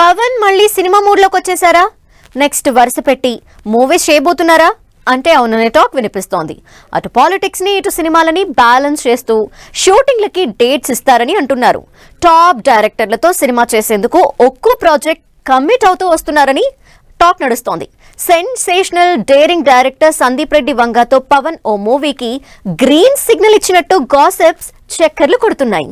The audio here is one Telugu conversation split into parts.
పవన్ మళ్ళీ సినిమా మూడ్లోకి వచ్చేసారా? నెక్స్ట్ వరుస పెట్టి మూవీస్ చేయబోతున్నారా అంటే అవుననే టాక్ వినిపిస్తోంది. అటు పాలిటిక్స్ ని ఇటు సినిమాలని బ్యాలెన్స్ చేస్తూ షూటింగ్లకి డేట్స్ ఇస్తారని అంటున్నారు. టాప్ డైరెక్టర్లతో సినిమా చేసేందుకు ఒక్కో ప్రాజెక్ట్ కమిట్ అవుతూ వస్తున్నారని టాక్ నడుస్తోంది. Sensational daring director Sandeep Reddy వంగతో పవన్ ఓ మూవీకి గ్రీన్ సిగ్నల్ ఇచ్చినట్టు గాసిప్స్ చక్కర్లు కొడుతున్నాయి.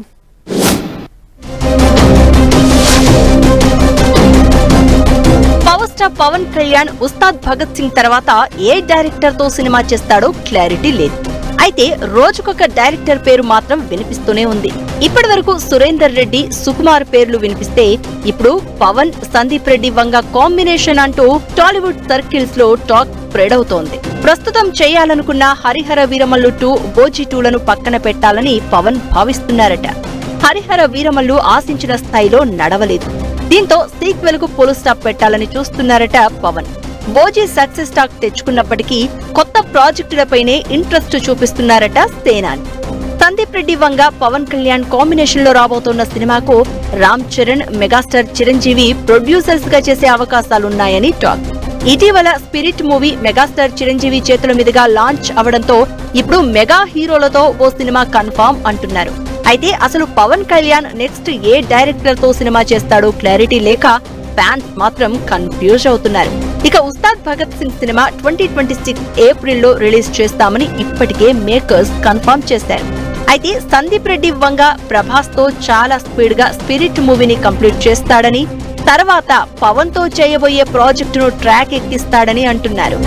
పవర్ స్టార్ పవన్ కళ్యాణ్ ఉస్తాద్ భగత్ సింగ్ తర్వాత ఏ డైరెక్టర్ తో సినిమా చేస్తాడో క్లారిటీ లేదు. అయితే రోజుకొక డైరెక్టర్ పేరు మాత్రం వినిపిస్తూనే ఉంది. ఇప్పటి వరకు సురేందర్ రెడ్డి, సుకుమార్ పేర్లు వినిపిస్తే ఇప్పుడు పవన్, సందీప్ రెడ్డి వంగ కాంబినేషన్ అంటూ టాలీవుడ్ సర్కిల్స్ లో టాక్ స్ప్రెడ్ అవుతోంది. ప్రస్తుతం చేయాలనుకున్న హరిహర వీరమల్లు 2, ఓజీ 2లను పక్కన పెట్టాలని పవన్ భావిస్తున్నారట. హరిహర వీరమల్లు ఆశించిన స్థాయిలో నడవలేదు. దీంతో సీక్వెల్ కు ఫుల్ స్టాప్ పెట్టాలని చూస్తున్నారట పవన్. ఓజీ సక్సెస్ టాక్ తెచ్చుకున్నప్పటికీ కొత్త ప్రాజెక్టులపైనే ఇంట్రెస్ట్ చూపిస్తున్నారట సేనాని. సందీప్ రెడ్డి వంగ, పవన్ కళ్యాణ్ కాంబినేషన్ లో రాబోతున్న సినిమాకు రామ్ చరణ్, మెగాస్టార్ చిరంజీవి ప్రొడ్యూసర్స్ గా చేసే అవకాశాలున్నాయని టాక్. ఇటీవల స్పిరిట్ మూవీ మెగాస్టార్ చిరంజీవి చేతుల మీదుగా లాంచ్ అవడంతో ఇప్పుడు మెగా హీరోలతో ఓ సినిమా కన్ఫర్మ్ అంటున్నారు. అయితే అసలు పవన్ కళ్యాణ్ నెక్స్ట్ ఏ డైరెక్టర్ తో సినిమా చేస్తాడో క్లారిటీ లేక ఫ్యాన్స్ మాత్రం కన్ఫ్యూజ్ అవుతున్నారు. ఇక ఉస్తాద్ భగత్ సింగ్ సినిమా 2026 ఏప్రిల్లో రిలీజ్ చేస్తామని ఇప్పటికే మేకర్స్ కన్ఫర్మ్ చేశారు. అయితే సందీప్ రెడ్డి వంగ ప్రభాస్ తో చాలా స్పీడ్ గా స్పిరిట్ మూవీని కంప్లీట్ చేస్తాడని, తర్వాత పవన్ తో చేయబోయే ప్రాజెక్టును ట్రాక్ ఎక్కిస్తాడని అంటున్నారు.